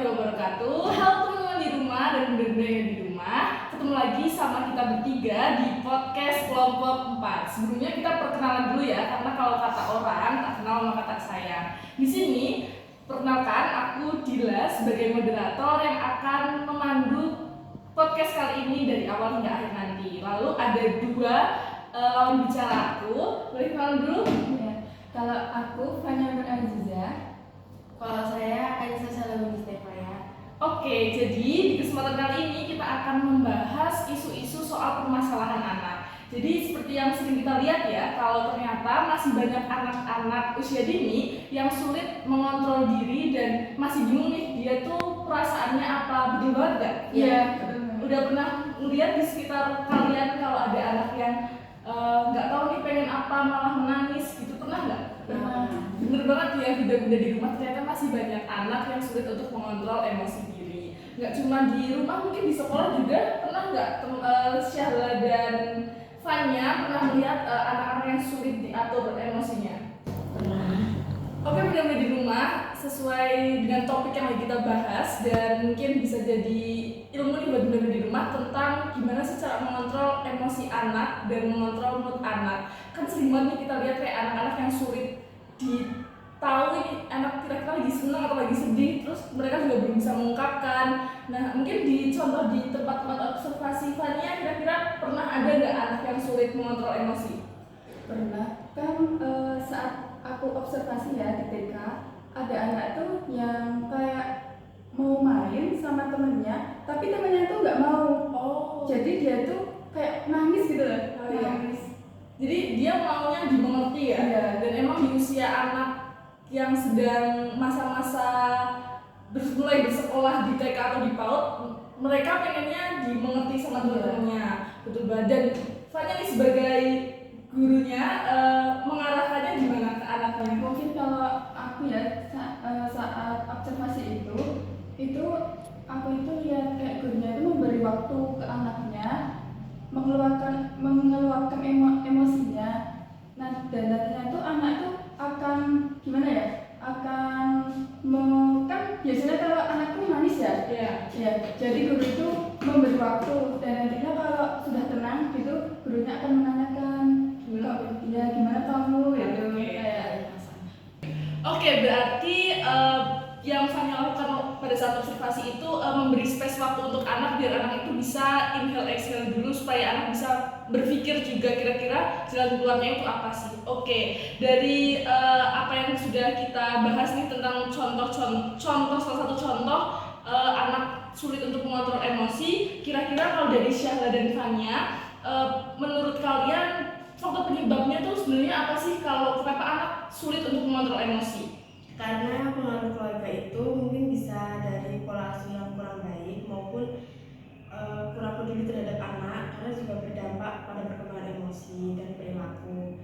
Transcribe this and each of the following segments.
wabarakatuh. Halo teman-teman di rumah dan bunda-bunda yang di rumah. Ketemu lagi sama kita bertiga di podcast kelompok 4. Sebelumnya kita perkenalan dulu ya, karena kalau kata orang tak kenal sama kata sayang. Di sini perkenalkan, aku Dila sebagai moderator yang akan memandu podcast kali ini dari awal hingga akhir nanti. Lalu ada dua lawan bicara aku. Boleh kenalan dulu? Ya. Kalau aku Fanya Nur Aziza. Kalau saya Aisyah Salawuni Stefa ya. Oke, jadi di kesempatan kali ini kita akan membahas isu-isu soal permasalahan anak. Jadi seperti yang sering kita lihat ya, kalau ternyata masih banyak anak-anak usia dini yang sulit mengontrol diri dan masih bingung nih dia tuh perasaannya apa, betul banget gak? Iya. Udah pernah ngeliat di sekitar kalian kalau ada anak yang nggak tahu nih pengen apa malah menangis gitu, pernah nggak? Bener banget ya, bunda-bunda di rumah ternyata masih banyak anak yang sulit untuk mengontrol emosi diri. Nggak cuma di rumah, mungkin di sekolah juga. Pernah nggak Syahla dan Fanya pernah melihat anak-anak yang sulit diatur emosinya? Pernah. Oke, bunda-bunda di rumah, sesuai dengan topik yang lagi kita bahas dan mungkin bisa jadi ilmu nih buat bunda-bunda di rumah tentang gimana sih cara mengontrol emosi anak dan mengontrol mood anak. Kan sering banget nih kita lihat kayak anak-anak yang sulit tahu ini anak kira-kira lagi senang atau lagi sedih, terus mereka juga belum bisa mengungkapkan. Nah, mungkin dicontoh di tempat-tempat observasi Fania, kira-kira pernah ada nggak anak yang sulit mengontrol emosi? Pernah. Kan saat aku observasi ya di TK, ada anak tuh yang kayak mau main sama temennya, tapi temennya tuh nggak mau. Jadi dia tuh kayak nangis gitu loh. Nangis. Jadi dia maunya dimengerti ya. Iya. Dan emang di usia anak yang sedang masa-masa mulai bersekolah di TK atau di PAUD, mereka pengennya dimengerti sama teman-temannya. Betul banget. Dan Fanya nih sebagai gurunya mengarahkannya gimana ke anaknya? Mungkin kalau aku ya saat observasi itu aku itu lihat kayak gurunya itu memberi waktu ke anaknya mengeluarkan emosinya. Nah, dan nantinya tuh anak tuh akan gimana ya? Kan biasanya kalau anak tuh nangis ya. Iya. Ya, jadi guru itu memberi waktu dan nantinya kalau sudah tenang gitu gurunya akan menanyakan gimana kamu gitu. Oke, berarti yang Fanya lakukan pada saat observasi itu memberi space waktu untuk anak biar anak itu bisa inhale exhale dulu supaya anak bisa berpikir juga kira-kira jalan keluarnya itu apa sih. Oke, dari apa yang sudah kita bahas nih tentang contoh salah satu contoh anak sulit untuk mengontrol emosi, kira-kira kalau dari Syahla dan Fanya, menurut kalian faktor penyebabnya tuh sebenarnya apa sih kalau kenapa anak sulit untuk mengontrol emosi? Karena pengaruh keluarga itu mungkin bisa dari pola asuh yang kurang baik maupun kurang peduli terhadap anak, karena juga berdampak pada perkembangan emosi dan perilaku.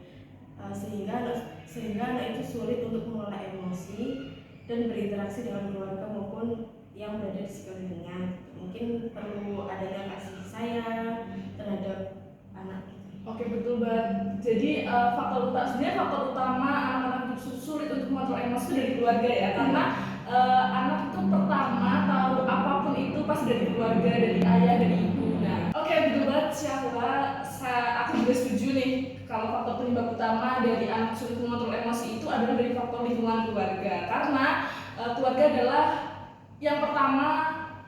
Sehingga anak itu sulit untuk mengelola emosi dan berinteraksi dengan keluarga maupun yang berada di sekelilingnya. Mungkin perlu adanya kasih sayang terhadap anak. Oke, betul banget. Jadi faktor utama anak-anak itu sulit untuk mengontrol emosi itu dari keluarga ya, karena anak itu pertama tahu apapun itu pasti dari keluarga, dari ayah, dari ibu. Nah, oke, betul banget Syahla. Aku juga setuju nih kalau faktor penyebab utama dari anak sulit mengontrol emosi itu adalah dari faktor lingkungan keluarga, karena keluarga adalah yang pertama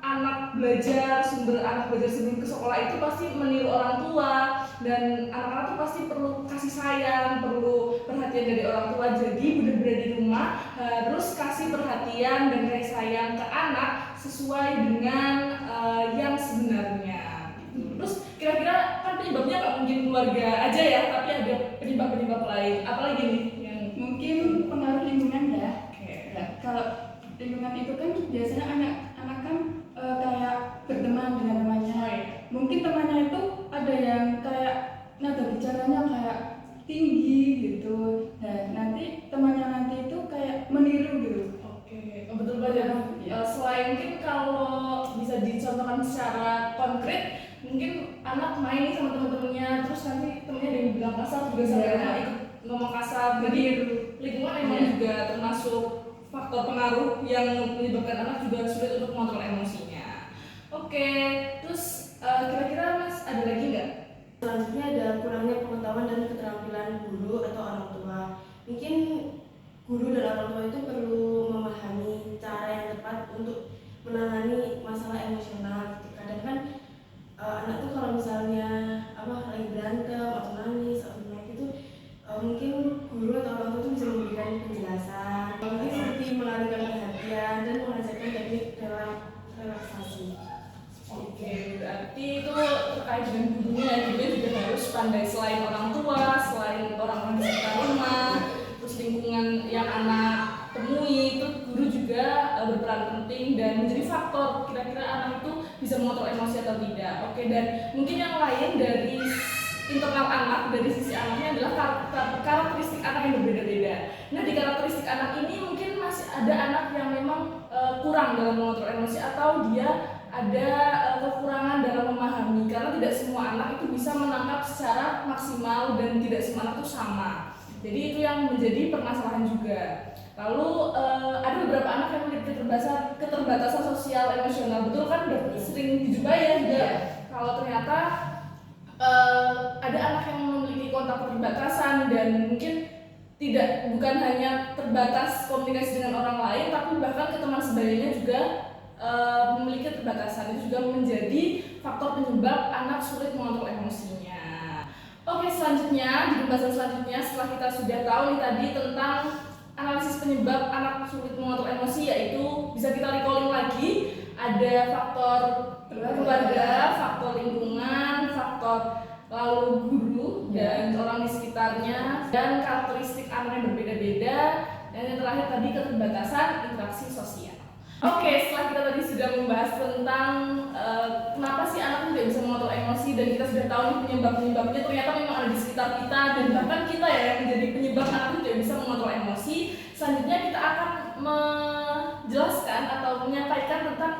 anak belajar sebelum ke sekolah itu pasti meniru orang tua, dan anak-anak tuh pasti perlu kasih sayang, perlu perhatian dari orang tua. Jadi bunda-bunda di rumah harus kasih perhatian dan kasih sayang ke anak sesuai dengan yang sebenarnya gitu. Terus kira-kira kan penyebabnya nggak mungkin keluarga aja ya, tapi ada penyebab-penyebab lain. Apalagi nih yang mungkin pengaruh lingkungan ya. Oke. Ya, kalau lingkungan itu kan biasanya anak-anak kan kayak berteman dengan temannya. Mungkin temannya itu ada yang kayak nada bicaranya kayak tinggi gitu. Nah, nanti temannya nanti itu kayak meniru gitu. Oke, betul banget. Selain mungkin kalau bisa dicontohkan secara konkret, mungkin anak main sama teman-temannya, terus nanti temennya ada yang bilang kasar juga sampai anak ikut ngomong kasar. Jadi lingkungan emang juga termasuk faktor pengaruh yang menyebabkan anak juga sulit untuk mengontrol emosinya. Oke, terus kira-kira Mas ada lagi nggak? Selanjutnya ada kurangnya pengetahuan dan keterampilan guru atau orang tua. Mungkin guru dan orang tua itu perlu memahami cara yang tepat untuk menangani masalah emosional. Kadang kan anak tuh kalau misalnya lagi berantem atau nangis atau gimana itu mungkin guru atau orang tua itu bisa memberikan penjelasan, mungkin seperti mengalihkan perhatian dan mengajarkan teknik relaksasi. Oke, berarti itu terkait dengan gurunya, gurunya juga harus pandai selain orang tua, selain orang-orang di sekitar rumah, terus lingkungan yang anak temui, itu guru juga berperan penting dan menjadi faktor kira-kira anak itu bisa mengontrol emosi atau tidak. Oke, dan mungkin yang lain dari internal anak, dari sisi anaknya adalah karakteristik anak yang berbeda-beda. Nah, di karakteristik anak ini mungkin masih ada anak yang memang kurang dalam mengontrol emosi atau dia ada kekurangan dalam memahami, karena tidak semua anak itu bisa menangkap secara maksimal dan tidak semua anak itu sama. Jadi itu yang menjadi permasalahan juga. Lalu ada beberapa anak yang memiliki keterbatasan sosial emosional, betul kan udah sering dijumpai ya juga. Kalau ternyata ada anak yang memiliki kontak keterbatasan dan mungkin bukan hanya terbatas komunikasi dengan orang lain, tapi bahkan ke teman sebayanya juga memiliki keterbatasan, itu juga menjadi faktor penyebab anak sulit mengontrol emosinya. Oke, selanjutnya di pembahasan selanjutnya setelah kita sudah tahu nih tadi tentang analisis penyebab anak sulit mengontrol emosi, yaitu bisa kita recalling lagi ada faktor keluarga, faktor lingkungan, faktor lalu guru dan orang di sekitarnya, dan karakteristik anak yang berbeda-beda, dan yang terakhir tadi keterbatasan interaksi sosial. Oke, setelah kita tadi sudah membahas tentang kenapa sih anak tidak bisa mengontrol emosi dan kita sudah tahu nih penyebab-penyebabnya ternyata memang ada di sekitar kita dan bahkan kita ya yang menjadi penyebab anak itu tidak bisa mengontrol emosi. Selanjutnya kita akan menjelaskan atau menyampaikan tentang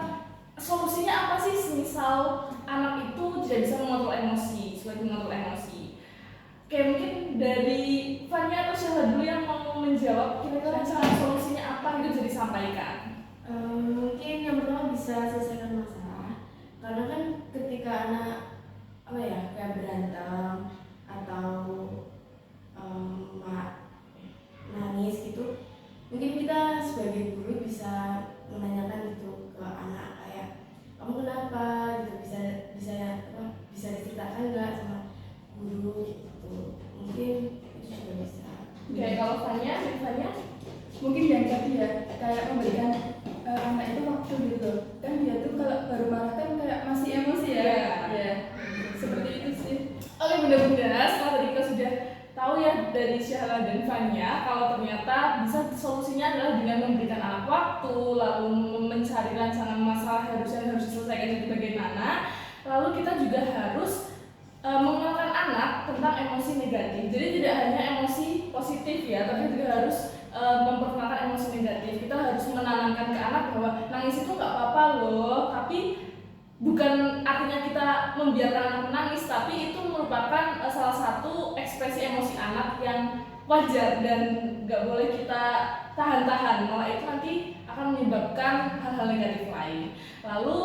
solusinya apa sih semisal anak itu tidak bisa mengontrol emosi, sulit mengontrol emosi. Oke, mungkin dari Fanya atau Syahla dulu yang mau menjawab kira-kira solusinya apa itu bisa disampaikan. Mungkin yang pertama bisa selesaikan masalah, karena kan ketika anak kayak berantem atau nangis gitu, mungkin kita sebagai guru bisa menanyakan gitu ke anak kayak kamu kenapa gitu, bisa diceritakan nggak sama guru gitu, mungkin itu juga bisa. Oke, kalau Fanya Mungkin yang tadi ya kayak memberikan anak itu waktu gitu, kan dia tuh kalau baru marah kan kayak masih emosi ya. Seperti itu sih. Oke, mudah-mudahan setelah tadi kita sudah tahu ya dari Syahla dan Fanya kalau ternyata bisa solusinya adalah dengan memberikan anak waktu, lalu mencari rancangan masalah yang harus diselesaikan itu bagaimana, lalu kita juga harus mengenalkan anak tentang emosi negatif. Jadi tidak hanya emosi positif ya, tapi juga harus memperkenalkan emosi negatif. Kita harus menanamkan ke anak bahwa nangis itu nggak apa-apa loh, tapi bukan artinya kita membiarkan anak menangis, tapi itu merupakan salah satu ekspresi emosi anak yang wajar dan nggak boleh kita tahan-tahan, malah itu nanti akan menyebabkan hal-hal negatif lain. Lalu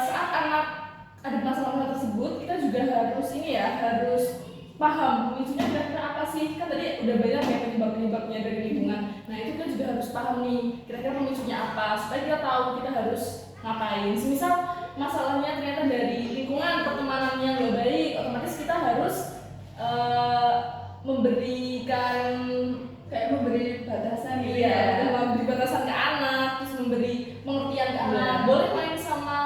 saat anak ada masalah tersebut, kita juga harus paham pemicunya kira-kira apa sih. Kan tadi udah banyak ya penyebabnya dari lingkungan. Nah itu kita juga harus paham nih kira-kira pemicunya apa supaya kita tahu kita harus ngapain. Semisal masalahnya ternyata dari lingkungan, pertemanan yang gak baik, otomatis kita harus memberi batasan gitu ya, memberi batasan ke anak, terus memberi pengertian ke anak. Boleh main sama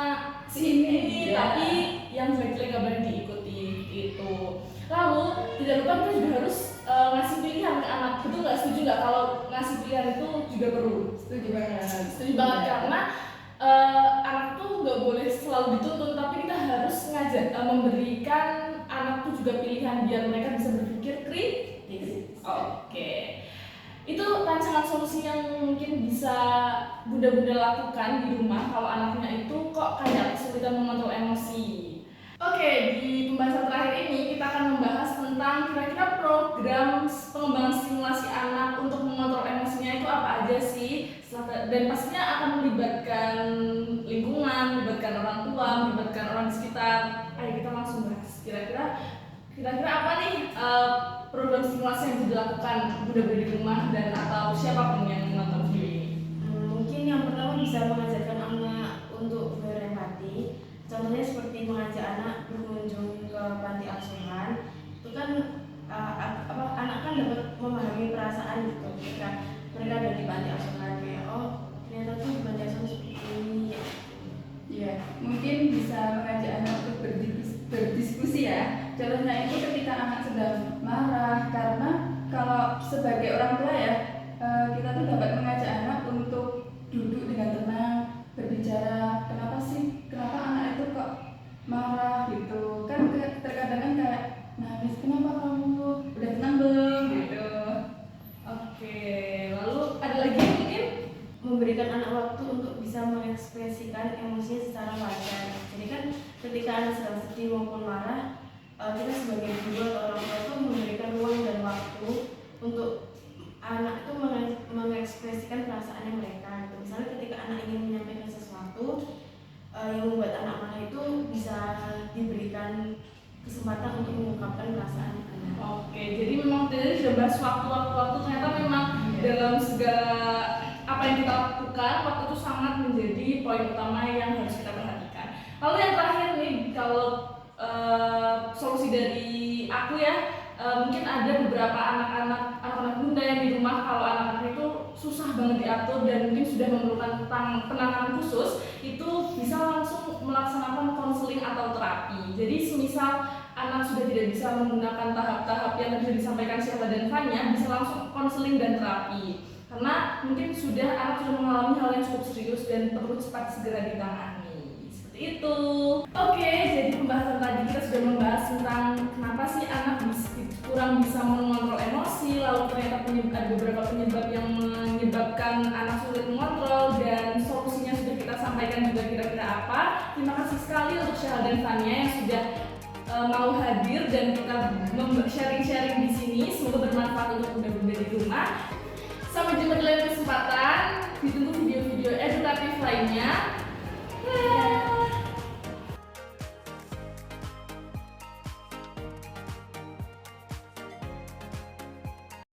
si ini, tapi yang jelek-jelek gak boleh diikuti gitu. Lalu tidak lupa kita juga harus ngasih pilihan ke anak. Betul nggak? Setuju nggak kalau ngasih pilihan itu juga perlu? Setuju banget karena anak tuh nggak boleh selalu dituntun, tapi kita harus memberikan anak tuh juga pilihan biar mereka bisa berpikir kritis. Oke. Itu rancangan solusi yang mungkin bisa bunda-bunda lakukan di rumah kalau anaknya itu kok kayak kesulitan mengontrol emosi. Oke, di pembahasan terakhir ini kita akan membahas tentang kira-kira program pengembangan stimulasi anak untuk mengontrol emosinya itu apa aja sih, dan pastinya akan melibatkan lingkungan, melibatkan orang tua, melibatkan orang di sekitar. Ayo kita langsung bahas. Kira-kira apa nih program stimulasi yang bisa dilakukan Bunda-Bunda di rumah dan atau siapapun yang menonton video ini? Mungkin yang pertama bisa mengajarkan anak untuk berempati. Contohnya seperti mengajak anak berkunjung ke panti asuhan. Itu kan anak kan dapat memahami perasaan gitu ketika mereka ada di panti asuhan, kayak oh ternyata tuh panti asuhan seperti ini. Ya, mungkin bisa mengajak anak untuk berdiskusi ya. Contohnya itu ketika anak sedang marah, karena kalau sebagai orang tua ya, kita tuh dapat mengajak anak untuk duduk dengan tenang, berbicara, kenapa anak itu kok marah gitu. Kan terkadang kan kayak nangis, kenapa kamu udah tenang belum gitu. Oke, lalu ada lagi mungkin? Memberikan anak waktu untuk bisa mengekspresikan emosinya secara wajar. Jadi kan ketika anak sedang sedih maupun marah, kita sebagai guru atau orang tua itu memberikan ruang dan waktu untuk anak itu mengekspresikan perasaannya mereka. Misalnya ketika anak ingin menyampaikan sesuatu yang membuat anak marah, itu bisa diberikan kesempatan untuk mengungkapkan perasaan anak. Oke, jadi memang tadi sudah bahas waktu, ternyata memang dalam segala apa yang kita lakukan, waktu itu sangat menjadi poin utama yang harus kita perhatikan. Lalu yang terakhir nih, kalau solusi dari aku ya, mungkin ada beberapa anak-anak bunda yang di rumah kalau anak-anak itu susah banget diatur dan mungkin sudah memerlukan penanganan khusus, itu bisa langsung melaksanakan konseling atau terapi. Jadi semisal anak sudah tidak bisa menggunakan tahap-tahap yang sudah disampaikan Syahla dan Fanya, bisa langsung konseling dan terapi. Karena mungkin anak sudah mengalami hal yang cukup serius dan perlu cepat segera ditangani. Seperti itu. Oke, jadi pembahasan tadi kita sudah membahas tentang kenapa sih anak kurang bisa mengontrol emosi, lalu ternyata ada beberapa penyebab yang menyebabkan anak sulit mengontrol, dan solusinya sudah kita sampaikan juga kira-kira apa. Terima kasih sekali untuk Syahla dan Fanya yang sudah mau hadir dan kita sharing-sharing di sini. Semoga bermanfaat untuk bunda-bunda di rumah. Sampai jumpa di lain kesempatan. Ditunggu video-video edukatif lainnya.